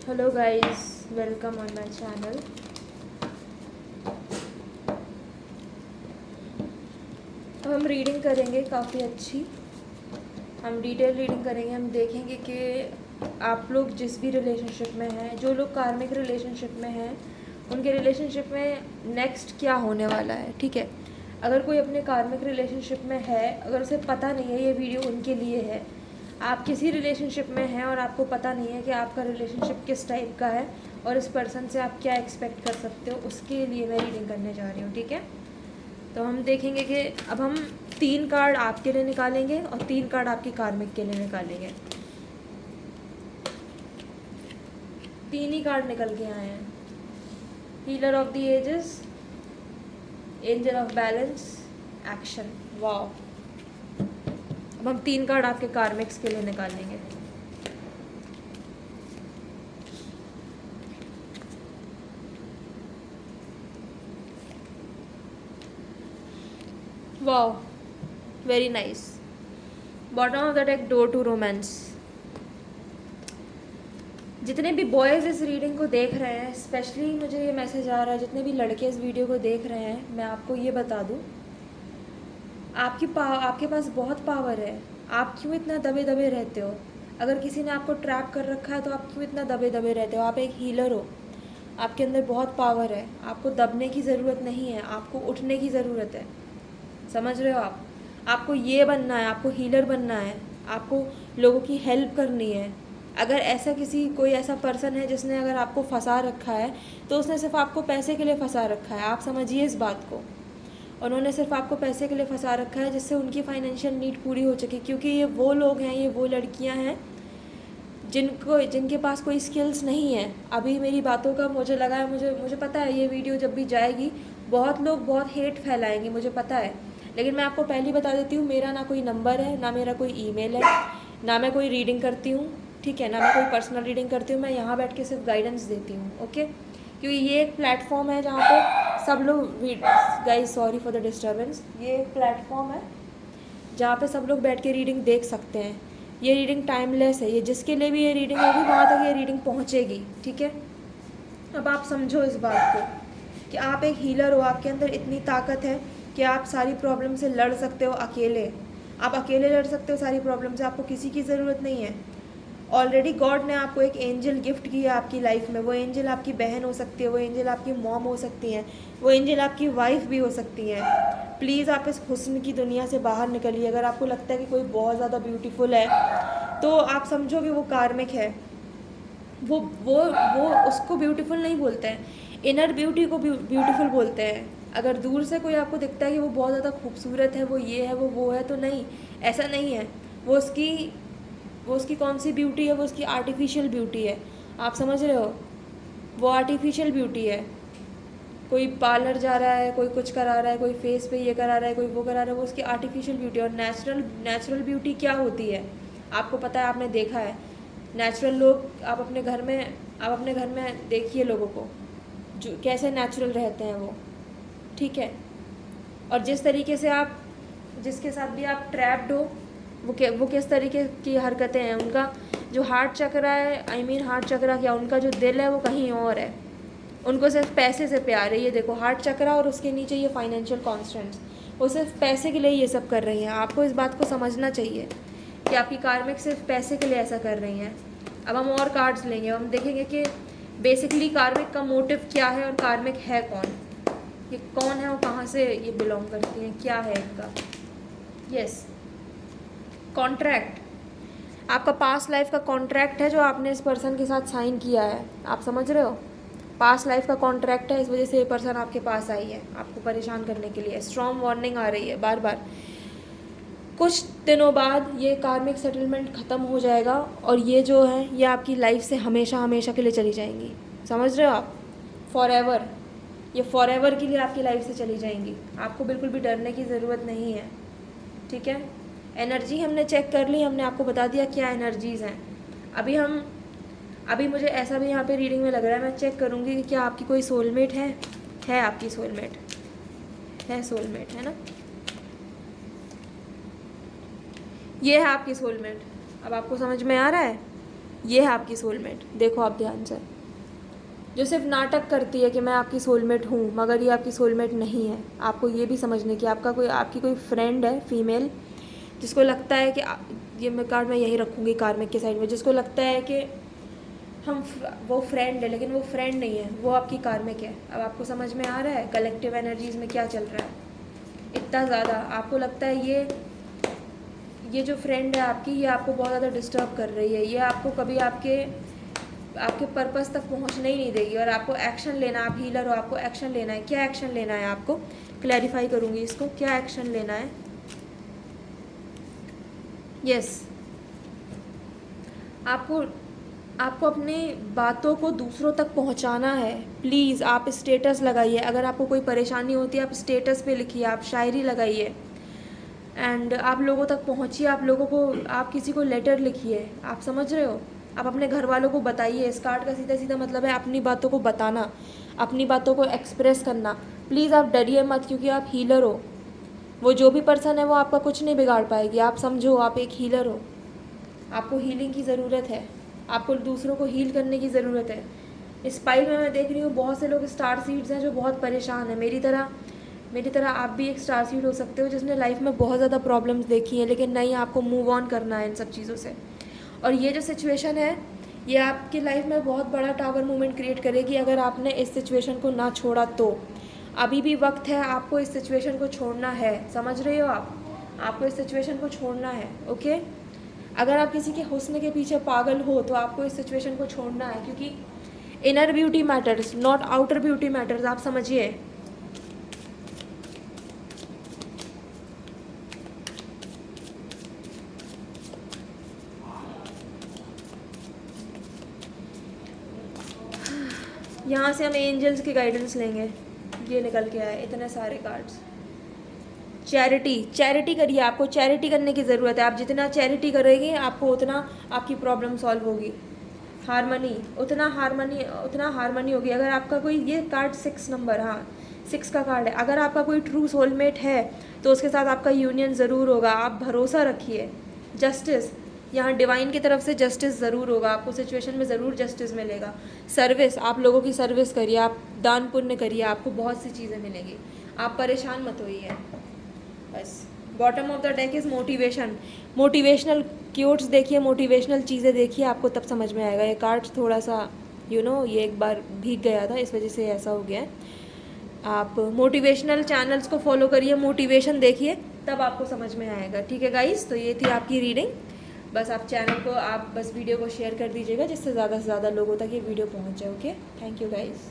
Hello guys, welcome on my channel. अब हम reading करेंगे काफ़ी अच्छी। हम डिटेल रीडिंग करेंगे। हम देखेंगे कि आप लोग जिस भी रिलेशनशिप में हैं, जो लोग कार्मिक रिलेशनशिप में हैं, उनके रिलेशनशिप में नेक्स्ट क्या होने वाला है। ठीक है, अगर कोई अपने कार्मिक रिलेशनशिप में है, अगर उसे पता नहीं है ये वीडियो उनके लिए है। आप किसी रिलेशनशिप में हैं और आपको पता नहीं है कि आपका रिलेशनशिप किस टाइप का है और इस पर्सन से आप क्या एक्सपेक्ट कर सकते हो, उसके लिए मैं रीडिंग करने जा रही हूँ। ठीक है, तो हम देखेंगे कि अब हम 3 कार्ड आपके लिए निकालेंगे और 3 कार्ड आपकी कार्मिक के लिए निकालेंगे। 3 ही कार्ड निकल के आए हैं। Healer of the ages, angel of balance, action. Wow. अब हम 3 कार्ड आपके कार्मिक्स के लिए निकालेंगे। Wow, very nice. Bottom of the deck, door to romance. जितने भी बॉयज़ इस रीडिंग को देख रहे हैं, स्पेशली मुझे ये मैसेज आ रहा है, जितने भी लड़के इस वीडियो को देख रहे हैं, मैं आपको ये बता दूँ, आपके पास बहुत पावर है। आप क्यों इतना दबे दबे रहते हो? अगर किसी ने आपको ट्रैप कर रखा है तो आप क्यों इतना दबे दबे रहते हो? आप एक हीलर हो, आपके अंदर बहुत पावर है। आपको दबने की ज़रूरत नहीं है, आपको उठने की ज़रूरत है। समझ रहे हो आप? आपको ये बनना है, आपको हीलर बनना है, आपको लोगों की हेल्प करनी है। अगर ऐसा कोई ऐसा पर्सन है जिसने अगर आपको फंसा रखा है, तो उसने सिर्फ आपको पैसे के लिए फंसा रखा है। आप समझिए इस बात को। उन्होंने सिर्फ आपको पैसे के लिए फंसा रखा है जिससे उनकी फाइनेंशियल नीड पूरी हो सके, क्योंकि ये वो लोग हैं, ये वो लड़कियां हैं जिनके पास कोई स्किल्स नहीं है। अभी मेरी बातों का मुझे लगा है, मुझे पता है ये वीडियो जब भी जाएगी बहुत लोग बहुत हेट फैलाएंगे, मुझे पता है। लेकिन मैं आपको पहले बता देती हूँ, मेरा ना कोई नंबर है, ना मेरा कोई ईमेल है, ना मैं कोई रीडिंग करती हूँ। ठीक है, ना मैं कोई पर्सनल रीडिंग करती हूँ। मैं यहाँ बैठ के सिर्फ गाइडेंस देती हूँ। ओके, क्योंकि ये एक प्लेटफॉर्म है जहाँ पे सब लोग, guys sorry for the disturbance, ये एक प्लेटफॉर्म है जहाँ पे सब लोग बैठ के रीडिंग देख सकते हैं। ये रीडिंग टाइमलेस है, ये जिसके लिए भी ये रीडिंग होगी वहाँ तक ये रीडिंग पहुँचेगी। ठीक है, अब आप समझो इस बात को कि आप एक हीलर हो, आपके अंदर इतनी ताकत है कि आप सारी प्रॉब्लम से लड़ सकते हो अकेले। आप अकेले लड़ सकते हो सारी प्रॉब्लम से, आपको किसी की ज़रूरत नहीं है। ऑलरेडी गॉड ने आपको एक एंजल गिफ्ट किया आपकी लाइफ में। वो एंजल आपकी बहन हो सकती है, वो एंजल आपकी मॉम हो सकती हैं, वो एंजल आपकी वाइफ भी हो सकती हैं। प्लीज़ आप इस हुस्न की दुनिया से बाहर निकलिए। अगर आपको लगता है कि कोई बहुत ज़्यादा ब्यूटीफुल है तो आप समझो कि वो कार्मिक है। वो उसको ब्यूटीफुल नहीं बोलते हैं, इनर ब्यूटी को ब्यूटीफुल बोलते हैं। अगर दूर से कोई आपको दिखता है कि वो बहुत ज़्यादा खूबसूरत है, वो ये है, वो है, तो नहीं, ऐसा नहीं है। वो उसकी कौन सी ब्यूटी है? वो उसकी आर्टिफिशियल ब्यूटी है। आप समझ रहे हो? वो आर्टिफिशियल ब्यूटी है। कोई पार्लर जा रहा है, कोई कुछ करा रहा है, कोई फेस पे ये करा रहा है, कोई वो करा रहा है, वो उसकी आर्टिफिशियल ब्यूटी है। और नेचुरल ब्यूटी क्या होती है आपको पता है, आपने देखा है। नेचुरल लोग आप अपने घर में देखिए लोगों को जो कैसे नेचुरल रहते हैं वो। ठीक है, और जिस तरीके से आप जिसके साथ भी आप ट्रैप्ड हो, वो किस तरीके की हरकतें हैं। उनका जो हार्ट चक्रा है, हार्ट चक्रा क्या, उनका जो दिल है वो कहीं और है। उनको सिर्फ पैसे से प्यार है। ये देखो, हार्ट चक्रा और उसके नीचे ये फाइनेंशियल कॉन्स्टेंट्स, वो सिर्फ पैसे के लिए ये सब कर रही हैं। आपको इस बात को समझना चाहिए कि आपकी कार्मिक सिर्फ पैसे के लिए ऐसा कर रही हैं। अब हम और कार्ड्स लेंगे, हम देखेंगे कि बेसिकली कार्मिक का मोटिव क्या है और कार्मिक है कौन, ये कौन है और कहाँ से ये बिलोंग करती हैं, क्या है इनका। Yes, contract. आपका पास्ट लाइफ का कॉन्ट्रैक्ट है जो आपने इस पर्सन के साथ साइन किया है। आप समझ रहे हो? पास्ट लाइफ का कॉन्ट्रैक्ट है, इस वजह से ये पर्सन आपके पास आई है आपको परेशान करने के लिए। स्ट्रॉन्ग वार्निंग आ रही है बार बार। कुछ दिनों बाद ये कार्मिक सेटलमेंट ख़त्म हो जाएगा और ये जो है ये आपकी लाइफ से हमेशा हमेशा के लिए चली जाएंगी। समझ रहे हो आप? फॉर एवर, ये फॉर एवर के लिए आपकी लाइफ से चली जाएंगी। आपको बिल्कुल भी डरने की ज़रूरत नहीं है। ठीक है, एनर्जी हमने चेक कर ली, हमने आपको बता दिया क्या एनर्जीज़ हैं। अभी मुझे ऐसा भी यहाँ पे रीडिंग में लग रहा है, मैं चेक करूँगी कि क्या आपकी कोई सोलमेट है आपकी सोलमेट है, सोलमेट है ना, ये है आपकी सोलमेट। अब आपको समझ में आ रहा है? ये है आपकी सोलमेट। देखो आप ध्यान से, जो सिर्फ नाटक करती है कि मैं आपकी सोलमेट हूँ, मगर ये आपकी सोलमेट नहीं है। आपको ये भी समझने की आपकी कोई फ्रेंड है फीमेल, जिसको लगता है कि ये मैं कार्ड मैं यहीं रखूँगी कार्मिक के साइड में, जिसको लगता है कि वो फ्रेंड है, लेकिन वो फ्रेंड नहीं है, वो आपकी कार्मिक है। अब आपको समझ में आ रहा है कलेक्टिव एनर्जीज में क्या चल रहा है। इतना ज़्यादा आपको लगता है ये जो फ्रेंड है आपकी, ये आपको बहुत ज़्यादा डिस्टर्ब कर रही है, ये आपको कभी आपके पर्पस तक पहुंचने ही नहीं देगी। और आपको एक्शन लेना, आप हीलर हो, आपको एक्शन लेना है। क्या एक्शन लेना है आपको, क्लैरिफाई करूँगी इसको, क्या एक्शन लेना है। यस, आपको अपनी बातों को दूसरों तक पहुंचाना है। प्लीज़ आप स्टेटस लगाइए, अगर आपको कोई परेशानी होती है आप स्टेटस पे लिखिए, आप शायरी लगाइए एंड आप लोगों तक पहुंचिए। आप किसी को लेटर लिखिए, आप समझ रहे हो। आप अपने घर वालों को बताइए। इस कार्ड का सीधा सीधा मतलब है अपनी बातों को बताना, अपनी बातों को एक्सप्रेस करना। प्लीज़ आप डरिए मत, क्योंकि आप हीलर हो। वो जो भी पर्सन है वो आपका कुछ नहीं बिगाड़ पाएगी। आप समझो, आप एक हीलर हो, आपको हीलिंग की ज़रूरत है, आपको दूसरों को हील करने की ज़रूरत है। इस पाइल में मैं देख रही हूँ बहुत से लोग स्टार सीड्स हैं जो बहुत परेशान हैं। मेरी तरह आप भी एक स्टार सीड हो सकते हो जिसने लाइफ में बहुत ज़्यादा प्रॉब्लम्स देखी हैं, लेकिन नहीं, आपको मूव ऑन करना है इन सब चीज़ों से। और ये जो सिचुएशन है, ये आपकी लाइफ में बहुत बड़ा टावर मूवमेंट क्रिएट करेगी अगर आपने इस सिचुएशन को ना छोड़ा तो। अभी भी वक्त है, आपको इस सिचुएशन को छोड़ना है। समझ रहे हो आपको इस सिचुएशन को छोड़ना है, ओके। अगर आप किसी के हुस्न के पीछे पागल हो तो आपको इस सिचुएशन को छोड़ना है, क्योंकि inner beauty matters, not outer beauty matters. आप समझिए। यहाँ से हम एंजल्स की गाइडेंस लेंगे। ये निकल के आए इतने सारे कार्ड्स। चैरिटी करिए, आपको चैरिटी करने की ज़रूरत है। आप जितना चैरिटी करेंगे आपको उतना आपकी प्रॉब्लम सॉल्व होगी। उतना हारमनी होगी। अगर आपका कोई, ये कार्ड 6 नंबर, हाँ 6 का कार्ड है। अगर आपका कोई ट्रू सोलमेट है तो उसके साथ आपका यूनियन ज़रूर होगा। आप भरोसा रखिए। जस्टिस, यहाँ डिवाइन की तरफ से जस्टिस ज़रूर होगा। आपको सिचुएशन में ज़रूर जस्टिस मिलेगा। सर्विस, आप लोगों की सर्विस करिए, आप दान पुण्य करिए, आपको बहुत सी चीज़ें मिलेंगी। आप परेशान मत होइए बस। Bottom of the deck is motivational quotes देखिए, मोटिवेशनल चीज़ें देखिए, आपको तब समझ में आएगा। ये कार्ड थोड़ा सा ये एक बार भीग गया था, इस वजह से ऐसा हो गया है। आप मोटिवेशनल चैनल्स को फॉलो करिए, मोटिवेशन देखिए, तब आपको समझ में आएगा। ठीक है गाइस, तो ये थी आपकी रीडिंग। बस आप वीडियो को शेयर कर दीजिएगा जिससे ज़्यादा से ज़्यादा लोगों तक ये वीडियो पहुंच जाए। Okay, thank you guys.